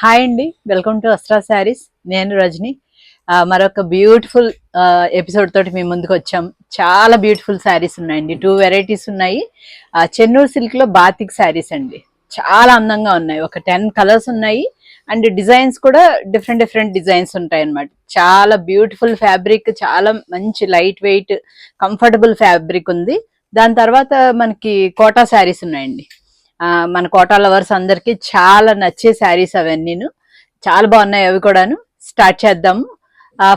Hi అండి, welcome to Astra saris. నేను రజని. మరొక బ్యూటిఫుల్ ఎపిసోడ్ తోటి మేము ముందుకు వచ్చాం. చాలా బ్యూటిఫుల్ శారీస్ ఉన్నాయండి. 2 వెరైటీస్ ఉన్నాయి. చెన్నూరు సిల్క్ లో బాతిక్ శారీస్ అండి. చాలా అందంగా ఉన్నాయి. ఒక 10 కలర్స్ ఉన్నాయి. అండ్ డిజైన్స్ కూడా డిఫరెంట్ డిఫరెంట్ డిజైన్స్ ఉంటాయి అన్నమాట. చాలా బ్యూటిఫుల్ ఫ్యాబ్రిక్, చాలా మంచి లైట్ వెయిట్ కంఫర్టబుల్ ఫ్యాబ్రిక్ ఉంది. దాని తర్వాత మనకి కోటా శారీస్ ఉన్నాయండి. మన కోటా లవర్స్ అందరికి చాలా నచ్చే శారీస్ అవన్నీను. చాలా బాగున్నాయి అవి కూడాను. స్టార్ట్ చేద్దాము.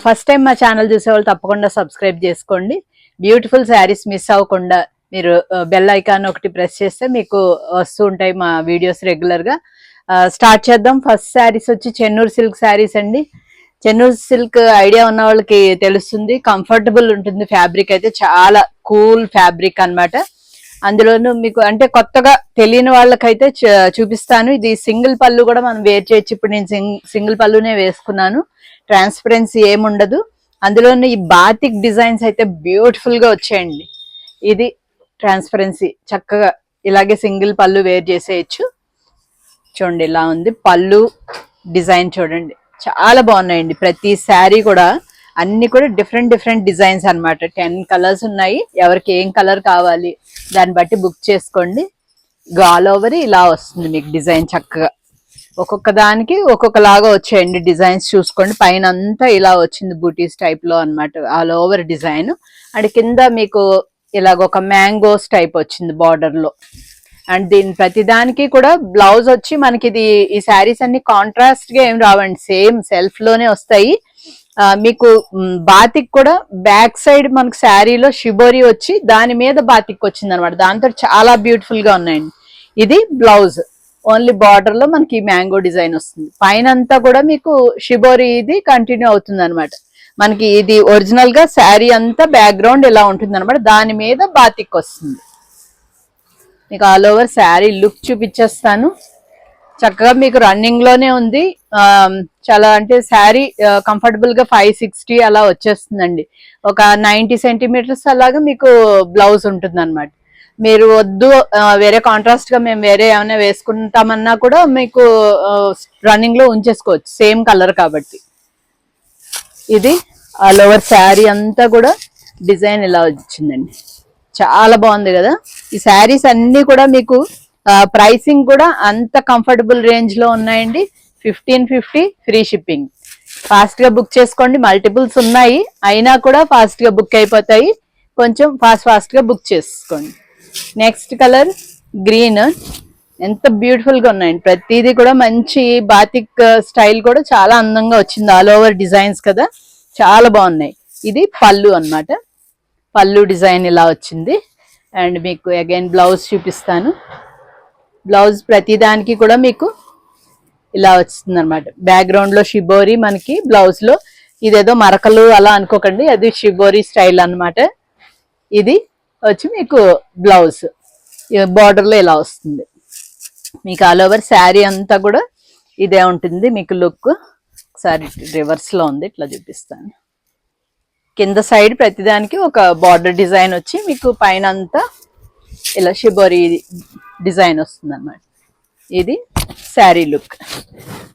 ఫస్ట్ టైం మా ఛానల్ చూసేవాళ్ళు తప్పకుండా సబ్స్క్రైబ్ చేసుకోండి. బ్యూటిఫుల్ శారీస్ మిస్ అవ్వకుండా మీరు బెల్ ఐకాన్ ఒకటి ప్రెస్ చేస్తే మీకు వస్తూ ఉంటాయి మా వీడియోస్ రెగ్యులర్ గా. స్టార్ట్ చేద్దాం. ఫస్ట్ శారీస్ వచ్చి చెన్నూరు సిల్క్ శారీస్ అండి. చెన్నూరు సిల్క్ ఐడియా ఉన్న వాళ్ళకి తెలుస్తుంది. కంఫర్టబుల్ ఉంటుంది. ఫ్యాబ్రిక్ అయితే చాలా కూల్ ఫ్యాబ్రిక్ అన్నమాట. అందులోనూ మీకు అంటే కొత్తగా తెలియని వాళ్ళకైతే చూపిస్తాను. ఇది సింగిల్ పళ్ళు కూడా మనం వేర్ చేయొచ్చు. ఇప్పుడు నేను సింగిల్ పళ్ళునే వేసుకున్నాను. ట్రాన్స్పరెన్సీ ఏముండదు. అందులోనూ ఈ బాతిక్ డిజైన్స్ అయితే బ్యూటిఫుల్ గా వచ్చాయండి. ఇది ట్రాన్స్పరెన్సీ, చక్కగా ఇలాగే సింగిల్ పళ్ళు వేర్ చేసేయచ్చు. చూడండి ఇలా ఉంది పళ్ళు డిజైన్. చూడండి చాలా బాగున్నాయండి. ప్రతి శారీ కూడా అన్ని కూడా డిఫరెంట్ డిఫరెంట్ డిజైన్స్ అన్నమాట. 10 కలర్స్ ఉన్నాయి. ఎవరికి ఏం కలర్ కావాలి దాన్ని బట్టి బుక్ చేసుకోండి. ఆల్ ఓవర్ ఇలా వస్తుంది మీకు డిజైన్. చక్కగా ఒక్కొక్క దానికి ఒక్కొక్కలాగా వచ్చాయండి డిజైన్స్. చూసుకోండి పైన అంతా ఇలా వచ్చింది బూటీస్ టైప్ లో అన్నమాట. All over design. అండ్ కింద మీకు ఇలాగ ఒక మ్యాంగోస్ టైప్ వచ్చింది బార్డర్ లో. అండ్ దీని ప్రతిదానికి కూడా బ్లౌజ్ వచ్చి మనకి ఇది ఈ శారీస్ అన్ని కాంట్రాస్ట్ గా ఏం రావండి, సేమ్ సెల్ఫ్ లోనే వస్తాయి. మీకు బాతిక్ కూడా బ్యాక్ సైడ్ మనకు శారీలో షిబోరి వచ్చి దాని మీద బాతిక్ వచ్చింది అనమాట. దాంతో చాలా బ్యూటిఫుల్ గా ఉన్నాయండి. ఇది బ్లౌజ్. ఓన్లీ బార్డర్ లో మనకి మ్యాంగో డిజైన్ వస్తుంది. పైన అంతా కూడా మీకు షిబోరి ఇది కంటిన్యూ అవుతుంది అనమాట. మనకి ఇది ఒరిజినల్ గా శారీ అంతా బ్యాక్గ్రౌండ్ ఇలా ఉంటుంది అనమాట. దాని మీద బాతిక్ వస్తుంది. మీకు ఆల్ ఓవర్ శారీ లుక్ చూపించేస్తాను. చక్కగా మీకు రన్నింగ్ లోనే ఉంది. చాలా అంటే శారీ కంఫర్టబుల్ గా 560 అలా వచ్చేస్తుందండి. ఒక 90 సెంటీమీటర్స్ అలాగా మీకు బ్లౌజ్ ఉంటుంది అనమాట. మీరు వద్దు వేరే కాంట్రాస్ట్ గా మేము వేరే ఏమైనా వేసుకుంటామన్నా కూడా మీకు రన్నింగ్ లో ఉంచేసుకోవచ్చు, సేమ్ కలర్ కాబట్టి. ఇది ఆల్ ఓవర్ శారీ అంతా కూడా డిజైన్ ఇలా వచ్చిందండి. చాలా బాగుంది కదా. ఈ శారీస్ అన్ని కూడా మీకు ప్రైసింగ్ కూడా అంత కంఫర్టబుల్ రేంజ్ లో ఉన్నాయండి. 1550 ఫ్రీ షిప్పింగ్. ఫాస్ట్ గా బుక్ చేసుకోండి. మల్టిపుల్స్ ఉన్నాయి అయినా కూడా ఫాస్ట్ గా బుక్ అయిపోతాయి. కొంచెం ఫాస్ట్ గా బుక్ చేసుకోండి. Next colour green. ఎంత బ్యూటిఫుల్ గా ఉన్నాయండి. ప్రతిదీ కూడా మంచి బాతిక్ స్టైల్ కూడా చాలా అందంగా వచ్చింది. ఆల్ ఓవర్ డిజైన్స్ కదా, చాలా బాగున్నాయి. ఇది పళ్ళు అన్నమాట. పళ్ళు డిజైన్ ఇలా వచ్చింది. అండ్ మీకు అగైన్ బ్లౌజ్ చూపిస్తాను. బ్లౌజ్ ప్రతిదానికి కూడా మీకు ఇలా వస్తుంది అనమాట. బ్యాక్గ్రౌండ్ లో షిబోరి మనకి బ్లౌజ్ లో. ఇదేదో మరకలు అలా అనుకోకండి, అది షిబోరి స్టైల్ అన్నమాట. ఇది వచ్చి మీకు బ్లౌజ్ బార్డర్ లో ఇలా వస్తుంది. మీకు ఆల్ ఓవర్ శారీ అంతా కూడా ఇదే ఉంటుంది మీకు లుక్. ఒకసారి రివర్స్ లో ఉంది, ఇట్లా చూపిస్తాను. కింద సైడ్ ప్రతిదానికి ఒక బార్డర్ డిజైన్ వచ్చి మీకు పైన అంతా ఇలా షిబోరి డిజైన్ వస్తుంది అన్నమాట. ఇది శారీ లుక్.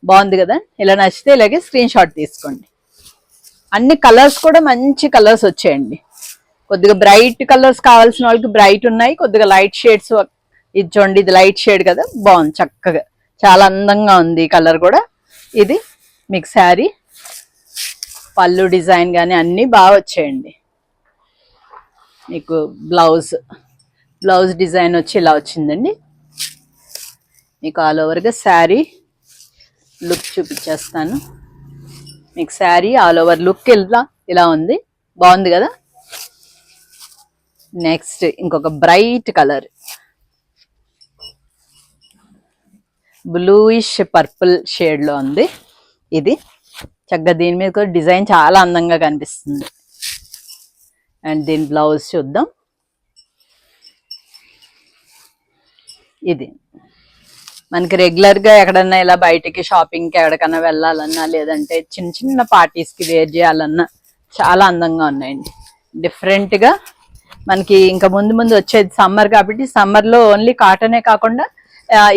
బాగుంది కదా. ఇలా నచ్చితే ఇలాగే స్క్రీన్ షాట్ తీసుకోండి. అన్ని కలర్స్ కూడా మంచి కలర్స్ వచ్చాయండి. కొద్దిగా బ్రైట్ కలర్స్ కావాల్సిన వాళ్ళకి బ్రైట్ ఉన్నాయి. కొద్దిగా లైట్ షేడ్స్. ఇది చూడండి, ఇది లైట్ షేడ్ కదా, బాగుంది చక్కగా. చాలా అందంగా ఉంది ఈ కలర్ కూడా. ఇది మీకు శారీ పళ్ళు డిజైన్ కానీ అన్నీ బాగా వచ్చాయండి. మీకు బ్లౌజ్ డిజైన్ వచ్చి ఇలా వచ్చిందండి. మీకు ఆల్ ఓవర్గా శారీ లుక్ చూపించేస్తాను. మీకు శారీ ఆల్ ఓవర్ లుక్ ఇలా ఉంది. బాగుంది కదా. నెక్స్ట్ ఇంకొక bright colour, bluish purple shade లో ఉంది. ఇది చక్కగా దీని మీద కూడా డిజైన్ చాలా అందంగా కనిపిస్తుంది. అండ్ దీని బ్లౌజ్ చూద్దాం. ఇది మనకి రెగ్యులర్ గా ఎక్కడన్నా ఇలా బయటికి షాపింగ్కి ఎక్కడికన్నా వెళ్ళాలన్నా, లేదంటే చిన్న చిన్న పార్టీస్ కి వేర్ చేయాలన్నా చాలా అందంగా ఉన్నాయండి. డిఫరెంట్ గా మనకి ఇంకా ముందు వచ్చేది సమ్మర్ కాబట్టి, సమ్మర్ లో ఓన్లీ కాటనే కాకుండా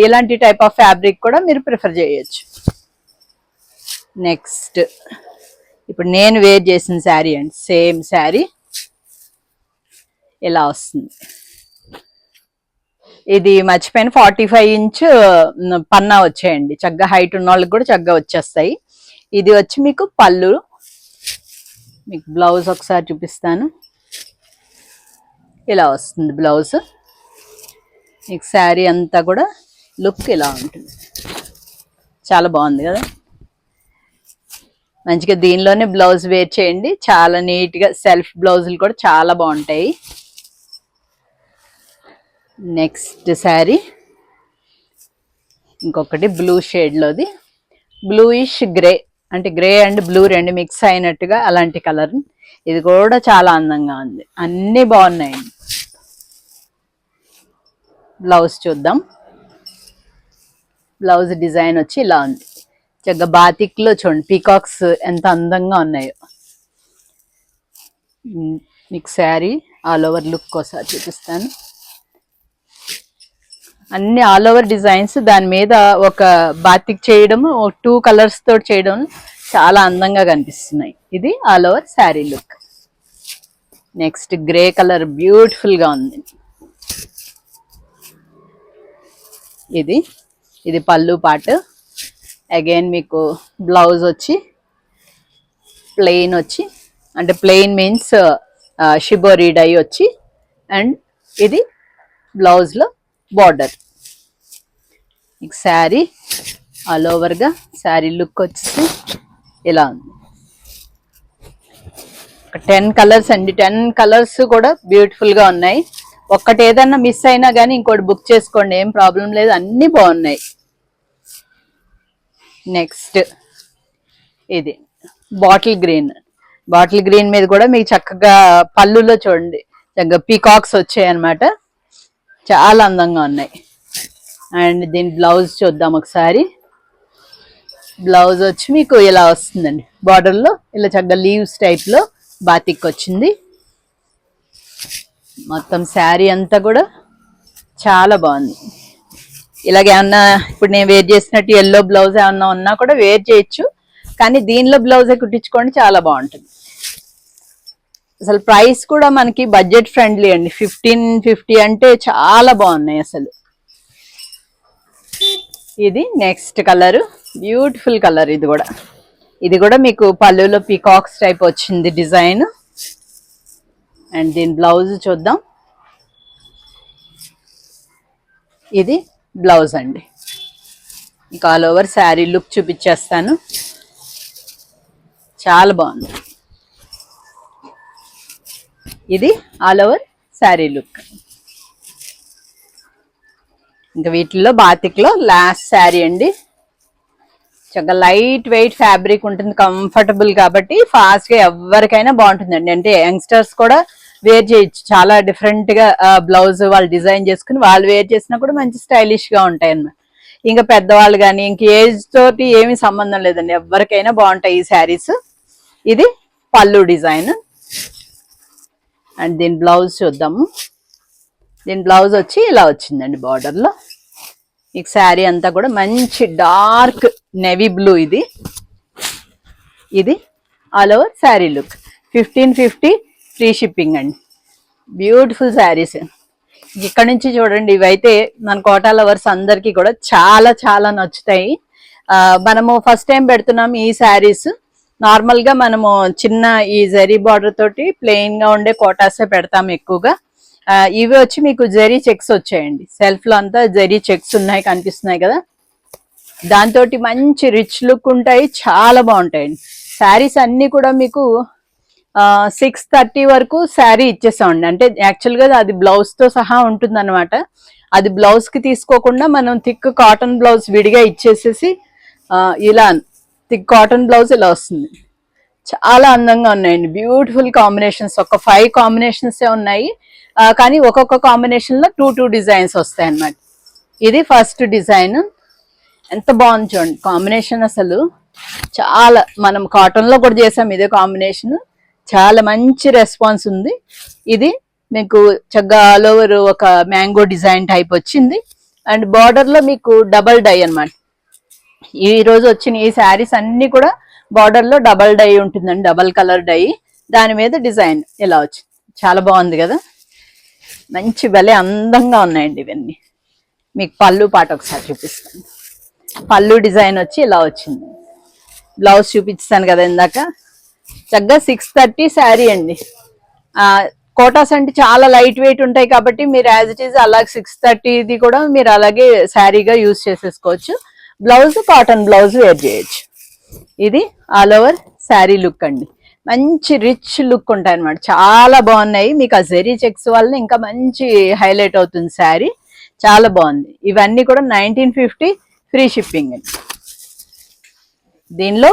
ఇలాంటి టైప్ ఆఫ్ ఫ్యాబ్రిక్ కూడా మీరు ప్రిఫర్ చేయొచ్చు. నెక్స్ట్ ఇప్పుడు నేను వేర్ చేసిన శారీ అండి, సేమ్ శారీ ఇలా వస్తుంది. ఇది మర్చిపోయిన 45 ఇంచ్ పన్నా వచ్చాయండి, చక్కగా హైట్ ఉన్న వాళ్ళకి కూడా చక్కగా వచ్చేస్తాయి. ఇది వచ్చి మీకు పళ్ళు, మీకు బ్లౌజ్ ఒకసారి చూపిస్తాను. ఇలా వస్తుంది బ్లౌజ్. మీకు శారీ అంతా కూడా లుక్ ఇలా ఉంటుంది, చాలా బాగుంది కదా. మంచిగా దీనిలోనే బ్లౌజ్ వేర్ చేయండి, చాలా నీట్గా సెల్ఫ్ బ్లౌజులు కూడా చాలా బాగుంటాయి. నెక్స్ట్ శారీ ఇంకొకటి బ్లూ షేడ్లోది, బ్లూయిష్ గ్రే, అంటే గ్రే అండ్ బ్లూ రెండు మిక్స్ అయినట్టుగా అలాంటి కలర్. ఇది కూడా చాలా అందంగా ఉంది, అన్నీ బాగున్నాయండి. బ్లౌజ్ చూద్దాం. బ్లౌజ్ డిజైన్ వచ్చి ఇలా ఉంది, చక్కగా బాతిక్లో చూడండి పీకాక్స్ ఎంత అందంగా ఉన్నాయో. మీకు శారీ ఆల్ ఓవర్ లుక్ ఒకసారి చూపిస్తాను. అన్ని ఆల్ ఓవర్ డిజైన్స్, దాని మీద ఒక బాతిక్ చేయడము, 2 కలర్స్ తోటి చేయడం చాలా అందంగా కనిపిస్తున్నాయి. ఇది all over sari look. Next grey colour beautiful గా ఉంది. ఇది పళ్ళు పార్ట్. అగైన్ మీకు బ్లౌజ్ వచ్చి ప్లెయిన్ వచ్చి, అంటే ప్లెయిన్ మీన్స్ షిబోరి డై వచ్చి, అండ్ ఇది బ్లౌజ్లో బార్డర్. మీకు శారీ ఆల్ ఓవర్గా శారీ లుక్ వచ్చి ఇలా ఉంది. 10 కలర్స్ అండి, 10 కలర్స్ కూడా బ్యూటిఫుల్గా ఉన్నాయి. ఒక్కటి ఏదన్నా మిస్ అయినా కానీ ఇంకోటి బుక్ చేసుకోండి, ఏం ప్రాబ్లం లేదు, అన్నీ బాగున్నాయి. నెక్స్ట్ ఇది బాటిల్ గ్రీన్. బాటిల్ గ్రీన్ మీద కూడా మీకు చక్కగా పళ్ళులో చూడండి చక్కగా పీకాక్స్ వచ్చాయి అన్నమాట, చాలా అందంగా ఉన్నాయి. అండ్ దీని బ్లౌజ్ చూద్దాం ఒకసారి. బ్లౌజ్ వచ్చి మీకు ఇలా వస్తుందండి, బార్డర్లో ఇలా చక్కగా లీవ్స్ టైప్లో బాతిక్ వచ్చింది. మొత్తం శారీ అంతా కూడా చాలా బాగుంది. ఇలాగ ఏమన్నా ఇప్పుడు నేను వేర్ చేసినట్టు ఎల్లో బ్లౌజ్ ఏమన్నా ఉన్నా కూడా వేర్ చేయొచ్చు, కానీ దీనిలో బ్లౌజే కుట్టించుకోండి, చాలా బాగుంటుంది. అసలు ప్రైస్ కూడా మనకి బడ్జెట్ ఫ్రెండ్లీ అండి, 1550 అంటే చాలా బాగున్నాయి అసలు. ఇది నెక్స్ట్ కలర్, బ్యూటిఫుల్ కలర్. ఇది కూడా మీకు పళ్ళులో పీకాక్స్ టైప్ వచ్చింది డిజైన్. అండ్ దీని బ్లౌజ్ చూద్దాం. ఇది బ్లౌజ్ అండి. ఇంకా ఆల్ ఓవర్ శారీ లుక్ చూపించేస్తాను, చాలా బాగుంది. ఇది ఆల్ ఓవర్ శారీ లుక్. ఇంకా వీటిల్లో బాతిక్లో లాస్ట్ శారీ అండి, చక్కగా లైట్ వెయిట్ ఫ్యాబ్రిక్ ఉంటుంది, కంఫర్టబుల్ కాబట్టి ఫాస్ట్గా ఎవరికైనా బాగుంటుందండి. అంటే యంగ్స్టర్స్ కూడా వేర్ చేయొచ్చు, చాలా డిఫరెంట్గా బ్లౌజ్ వాళ్ళు డిజైన్ చేసుకుని వాళ్ళు వేర్ చేసినా కూడా మంచి స్టైలిష్గా ఉంటాయి అన్నమాట. ఇంకా పెద్దవాళ్ళు కానీ ఇంక ఏజ్ తోటి ఏమీ సంబంధం లేదండి, ఎవరికైనా బాగుంటాయి ఈ శారీస్. ఇది పళ్ళు డిజైన్. అండ్ దీని బ్లౌజ్ చూద్దాము. దీని బ్లౌజ్ వచ్చి ఇలా వచ్చిందండి బార్డర్లో. ఈ శారీ అంతా కూడా మంచి డార్క్ నేవీ బ్లూ. ఇది all over sari look. 1550 free shipping అండి. బ్యూటిఫుల్ శారీస్. ఇక్కడ నుంచి చూడండి, ఇవైతే మన కోటా లవర్స్ అందరికీ కూడా చాలా చాలా నచ్చుతాయి. మనము ఫస్ట్ టైం పెడుతున్నాం ఈ శారీస్. నార్మల్ గా మనము చిన్న ఈ జరీ బార్డర్ తోటి ప్లెయిన్ గా ఉండే కోటాసే పెడతాం ఎక్కువగా. ఇవి వచ్చి మీకు జరీ చెక్స్ వచ్చాయండి, సెల్ఫ్ లో అంతా జరీ చెక్స్ ఉన్నాయి, కనిపిస్తున్నాయి కదా. దాంతో మంచి రిచ్ లుక్ ఉంటాయి, చాలా బాగుంటాయండి. శారీస్ అన్ని కూడా మీకు 630 వరకు శారీ ఇచ్చేసామండి. అంటే యాక్చువల్ గా అది బ్లౌజ్ తో సహా ఉంటుంది అనమాట. అది బ్లౌజ్ కి తీసుకోకుండా మనం థిక్ కాటన్ బ్లౌజ్ విడిగా ఇచ్చేసేసి ఇలా థిక్ కాటన్ బ్లౌజ్ ఇలా వస్తుంది. చాలా అందంగా ఉన్నాయండి, బ్యూటిఫుల్ కాంబినేషన్స్. ఒక 5 కాంబినేషన్స్ ఉన్నాయి, కానీ ఒక్కొక్క కాంబినేషన్ లో 2 డిజైన్స్ వస్తాయి అన్నమాట. ఇది ఫస్ట్ డిజైన్. ఎంత బాగుంది చూడండి కాంబినేషన్, అసలు చాలా. మనం కాటన్ లో కూడా చేసాం ఇదే కాంబినేషన్, చాలా మంచి రెస్పాన్స్ ఉంది. ఇది మీకు చక్కగా ఆల్ ఓవర్ ఒక మ్యాంగో డిజైన్ టైప్ వచ్చింది. అండ్ బార్డర్ లో మీకు డబల్ డై అన్నమాట, ఈ రోజు వచ్చిన ఈ శారీస్ అన్ని కూడా బార్డర్ లో డబల్ డై ఉంటుందండి, డబల్ కలర్ డై. దాని మీద డిజైన్ ఇలా వచ్చింది, చాలా బాగుంది కదా, మంచి భలే అందంగా ఉన్నాయండి ఇవన్నీ. మీకు పళ్ళు పాట ఒకసారి చూపిస్తాను. పళ్ళు డిజైన్ వచ్చి ఇలా వచ్చింది. బ్లౌజ్ చూపించాను కదా ఇందాక. చక్కగా 630 శారీ అండి. కోటాస్ అంటే చాలా లైట్ వెయిట్ ఉంటాయి కాబట్టి మీరు యాజ్ ఇట్ ఈజ్ అలాగే 630 కూడా మీరు అలాగే శారీగా యూజ్ చేసేసుకోవచ్చు. బ్లౌజ్ కాటన్ బ్లౌజ్ వేర్ చేయొచ్చు. ఇది ఆల్ ఓవర్ శారీ లుక్ అండి. మంచి రిచ్ లుక్ ఉంటాయి అనమాట, చాలా బాగున్నాయి. మీకు ఆ జెరీ చెక్స్ వల్ల ఇంకా మంచి హైలైట్ అవుతుంది శారీ, చాలా బాగుంది. ఇవన్నీ కూడా 1950 ఫ్రీ షిప్పింగ్ అండి. దీనిలో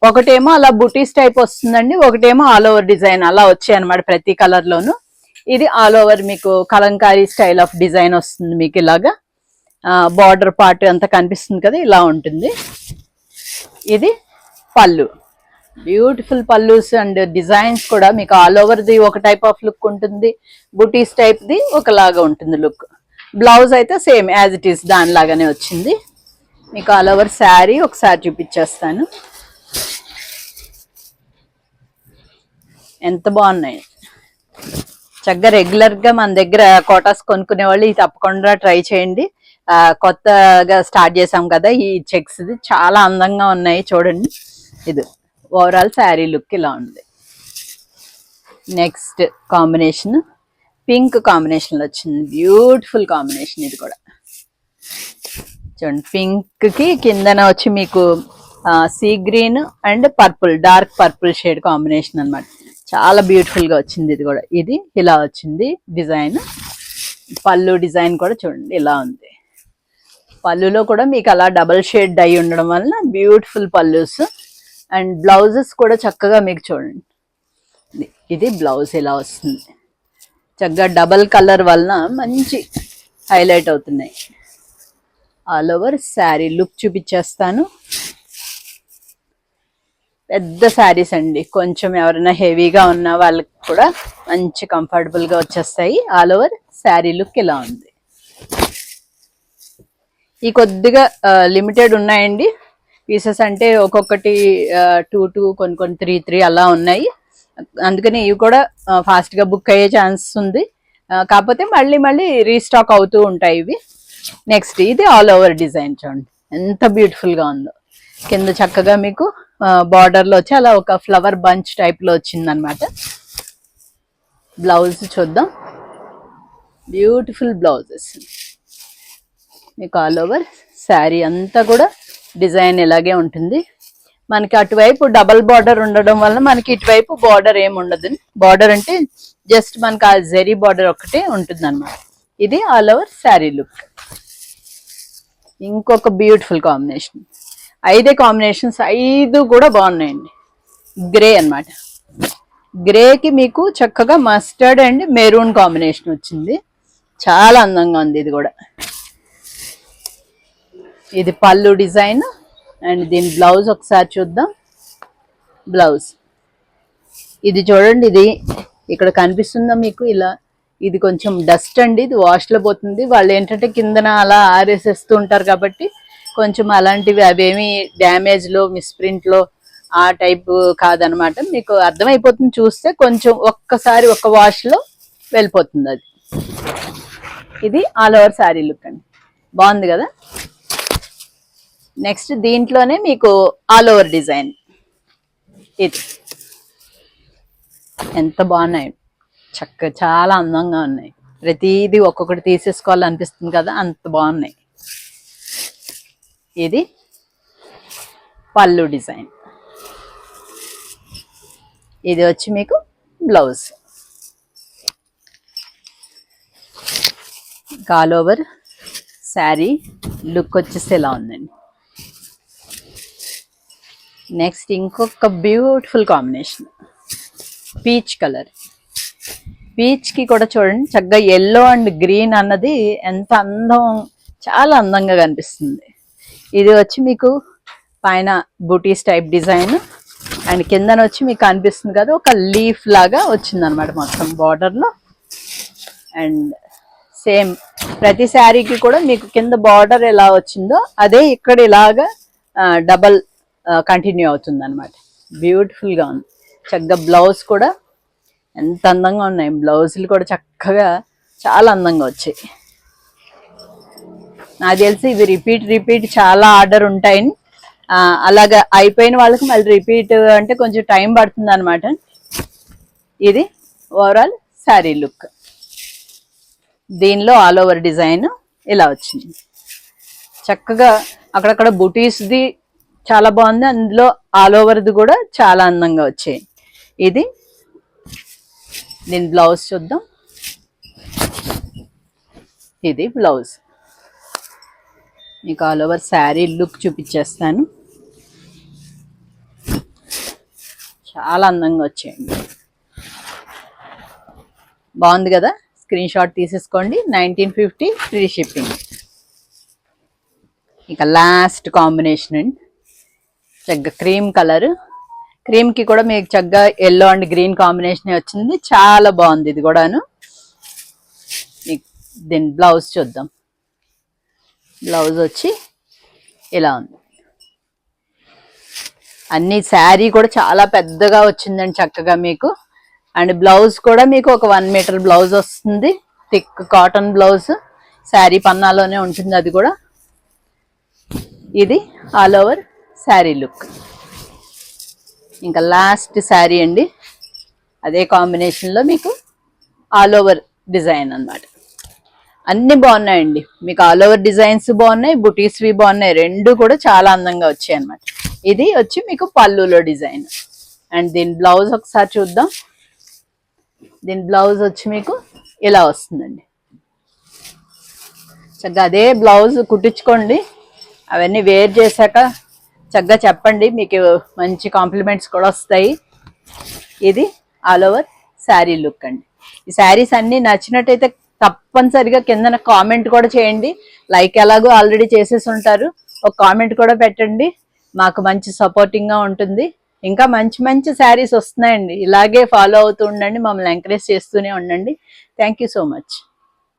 ఒకటేమో అలా బుటీస్ టైప్ వస్తుందండి, ఒకటేమో ఆల్ ఓవర్ డిజైన్ అలా వచ్చాయి అనమాట ప్రతి కలర్ లోను. ఇది ఆల్ ఓవర్ మీకు కలంకారీ స్టైల్ ఆఫ్ డిజైన్ వస్తుంది. మీకు ఇలాగా బార్డర్ పార్ట్ అంతా కనిపిస్తుంది కదా, ఇలా ఉంటుంది. ఇది పళ్ళు, బ్యూటిఫుల్ పల్లూస్ అండ్ డిజైన్స్ కూడా మీకు ఆల్ ఓవర్ ది ఒక టైప్ ఆఫ్ లుక్ ఉంటుంది, బుటీస్ టైప్ ది ఒకలాగా ఉంటుంది లుక్. బ్లౌజ్ అయితే సేమ్ యాజ్ ఇట్ ఈస్ దానిలాగానే వచ్చింది. మీకు ఆల్ ఓవర్ శారీ ఒకసారి చూపించేస్తాను, ఎంత బాగున్నాయి. చక్కగా రెగ్యులర్ గా మన దగ్గర కోటాస్ కొనుక్కునే వాళ్ళు ఇది తప్పకుండా ట్రై చేయండి. కొత్తగా స్టార్ట్ చేసాం కదా ఈ చెక్స్, ఇది చాలా అందంగా ఉన్నాయి చూడండి. ఇది ఓవరాల్ శారీ లుక్ ఇలా ఉంది. నెక్స్ట్ కాంబినేషన్ పింక్ కాంబినేషన్ లో వచ్చింది, బ్యూటిఫుల్ కాంబినేషన్. ఇది కూడా చూడండి, పింక్ కి కిందన వచ్చి మీకు sea green and purple, dark purple shade combination అన్నమాట. చాలా బ్యూటిఫుల్ గా వచ్చింది. ఇది కూడా ఇది ఇలా వచ్చింది డిజైన్. పళ్ళు డిజైన్ కూడా చూడండి ఇలా ఉంది. పళ్ళులో కూడా మీకు అలా డబల్ షేడ్ డై ఉండడం వలన బ్యూటిఫుల్ పళ్ళుస్. అండ్ బ్లౌజెస్ కూడా చక్కగా మీకు చూడండి, ఇది బ్లౌజ్ ఇలా వస్తుంది. చక్కగా డబల్ కలర్ వలన మంచి హైలైట్ అవుతున్నాయి. ఆల్ ఓవర్ శారీ లుక్ చూపించేస్తాను. పెద్ద శారీస్ అండి, కొంచెం ఎవరైనా హెవీగా ఉన్న వాళ్ళకి కూడా మంచి కంఫర్టబుల్ గా వచ్చేస్తాయి. ఆల్ ఓవర్ శారీ లుక్ ఇలా ఉంది. ఈ కొద్దిగా లిమిటెడ్ ఉన్నాయండి పీసెస్, అంటే ఒక్కొక్కటి 2 కొన్ని 3 అలా ఉన్నాయి. అందుకని ఇవి కూడా ఫాస్ట్ గా బుక్ అయ్యే ఛాన్స్ ఉంది. కాకపోతే మళ్ళీ రీస్టాక్ అవుతూ ఉంటాయి ఇవి. నెక్స్ట్ ఇది ఆల్ ఓవర్ డిజైన్ చూడండి ఎంత బ్యూటిఫుల్ గా ఉందో. కింద చక్కగా మీకు బార్డర్ లో వచ్చి అలా ఒక ఫ్లవర్ బంచ్ టైప్ లో వచ్చింది అనమాట. బ్లౌజ్ చూద్దాం, బ్యూటిఫుల్ బ్లౌజెస్. మీకు ఆల్ ఓవర్ శారీ అంతా కూడా డిజైన్ ఇలాగే ఉంటుంది. మనకి అటువైపు డబల్ బార్డర్ ఉండడం వల్ల మనకి ఇటువైపు బార్డర్ ఏమి ఉండదు. బార్డర్ అంటే జస్ట్ మనకి ఆ జెరీ బార్డర్ ఒకటే ఉంటుంది అనమాట. ఇది ఆల్ ఓవర్ శారీ లుక్. ఇంకొక బ్యూటిఫుల్ కాంబినేషన్, 5 కాంబినేషన్స్ 5 కూడా బాగున్నాయండి. గ్రే అన్నమాట, గ్రేకి మీకు చక్కగా మస్టర్డ్ అండ్ మెరూన్ కాంబినేషన్ వచ్చింది, చాలా అందంగా ఉంది. ఇది కూడా ఇది పళ్ళు డిజైన్. అండ్ దీని బ్లౌజ్ ఒకసారి చూద్దాం. బ్లౌజ్ ఇది చూడండి, ఇది ఇక్కడ కనిపిస్తుందా మీకు ఇలా, ఇది కొంచెం డస్ట్ అండి, ఇది వాష్ లో పోతుంది. వాళ్ళు ఏంటంటే కిందన అలా ఆరేసేస్తూ ఉంటారు కాబట్టి కొంచెం అలాంటివి అవేమి డ్యామేజ్ లో మిస్ప్రింట్ లో ఆ టైప్ కాదనమాట. మీకు అర్థమైపోతుంది చూస్తే, కొంచెం ఒక్కసారి ఒక్క వాష్ లో వెళ్ళిపోతుంది అది. ఇది ఆల్ ఓవర్ శారీ లుక్ అండి, బాగుంది కదా. నెక్స్ట్ దీంట్లోనే మీకు ఆల్ ఓవర్ డిజైన్, ఇది ఎంత బాగున్నాయి, చక్కగా చాలా అందంగా ఉన్నాయి. ప్రతిదీ ఒక్కొక్కటి తీసేసుకోవాలనిపిస్తుంది కదా, అంత బాగున్నాయి. ఇది పళ్ళు డిజైన్, ఇది వచ్చి మీకు blouse. All over sari look వచ్చేసి ఎలా ఉందండి. నెక్స్ట్ ఇంకొక beautiful combination, peach colour. Peach కి కూడా చూడండి చక్కగా ఎల్లో అండ్ గ్రీన్ అన్నది ఎంత అందం, చాలా అందంగా కనిపిస్తుంది. ఇది వచ్చి మీకు పైన బూటీస్ టైప్ డిజైన్ అండ్ కిందన వచ్చి మీకు కనిపిస్తుంది కదా ఒక లీఫ్ లాగా వచ్చింది అనమాట మొత్తం బార్డర్ లో. అండ్ సేమ్ ప్రతి శారీకి కూడా మీకు కింద బార్డర్ ఎలా వచ్చిందో అదే ఇక్కడ ఇలాగా డబల్ కంటిన్యూ అవుతుంది అనమాట. బ్యూటిఫుల్గా ఉంది. చక్కగా బ్లౌజ్ కూడా ఎంత అందంగా ఉన్నాయి. బ్లౌజులు కూడా చక్కగా చాలా అందంగా వచ్చాయి. నాకు తెలిసి ఇవి రిపీట్ చాలా ఆర్డర్ ఉంటాయి. అలాగా అయిపోయిన వాళ్ళకి మళ్ళీ రిపీట్ అంటే కొంచెం టైం పడుతుంది అనమాట. ఇది ఓవరాల్ శారీ లుక్. దీనిలో ఆల్ ఓవర్ డిజైన్ ఇలా వచ్చింది. చక్కగా అక్కడక్కడ బుటీస్ది చాలా బాగుంది. అందులో ఆల్ ఓవర్ది కూడా చాలా అందంగా వచ్చాయి. ఇది దీని బ్లౌజ్ చూద్దాం. ఇది బ్లౌజ్. మీకు ఆల్ ఓవర్ శారీ లుక్ చూపించేస్తాను. చాలా అందంగా వచ్చాయండి. బాగుంది కదా, స్క్రీన్ షాట్ తీసేసుకోండి. 1950 ఫ్రీ షిప్పింగ్. ఇక లాస్ట్ కాంబినేషన్ అండి, చక్కగా క్రీమ్ కలర్. క్రీమ్కి కూడా మీకు చక్కగా ఎల్లో అండ్ గ్రీన్ కాంబినేషన్ వచ్చింది. చాలా బాగుంది ఇది కూడాను. దీని బ్లౌజ్ చూద్దాం. బ్లౌజ్ వచ్చి ఇలా ఉంది. అన్ని శారీ కూడా చాలా పెద్దగా వచ్చిందండి చక్కగా మీకు. అండ్ బ్లౌజ్ కూడా మీకు ఒక 1 మీటర్ బ్లౌజ్ వస్తుంది. థిక్ కాటన్ బ్లౌజ్, శారీ పన్నాలోనే ఉంటుంది అది కూడా. ఇది ఆల్ ఓవర్ శారీ లుక్. ఇంకా లాస్ట్ శారీ అండి, అదే కాంబినేషన్లో మీకు ఆల్ ఓవర్ డిజైన్ అన్నమాట. అన్ని బాగున్నాయండి మీకు. ఆల్ ఓవర్ డిజైన్స్ బాగున్నాయి, బుటీస్వి బాగున్నాయి. రెండు కూడా చాలా అందంగా వచ్చాయి అన్నమాట. ఇది వచ్చి మీకు పళ్ళులో డిజైన్. అండ్ దీని బ్లౌజ్ ఒకసారి చూద్దాం. దీని బ్లౌజ్ వచ్చి మీకు ఇలా వస్తుందండి. చక్కగా అదే బ్లౌజ్ కుట్టించుకోండి. అవన్నీ వేర్ చేశాక చక్కగా చెప్పండి, మీకు మంచి కాంప్లిమెంట్స్ కూడా వస్తాయి. ఇది ఆల్ ఓవర్ శారీ లుక్ అండి. ఈ శారీస్ అన్నీ నచ్చినట్టయితే తప్పనిసరిగా కింద కామెంట్ కూడా చేయండి. లైక్ ఎలాగో ఆల్రెడీ చేసేసి ఉంటారు, ఒక కామెంట్ కూడా పెట్టండి. మాకు మంచి సపోర్టింగ్గా ఉంటుంది. ఇంకా మంచి మంచి శారీస్ వస్తున్నాయండి. ఇలాగే ఫాలో అవుతూ ఉండండి, మమ్మల్ని ఎంకరేజ్ చేస్తూనే ఉండండి. Thank you so much.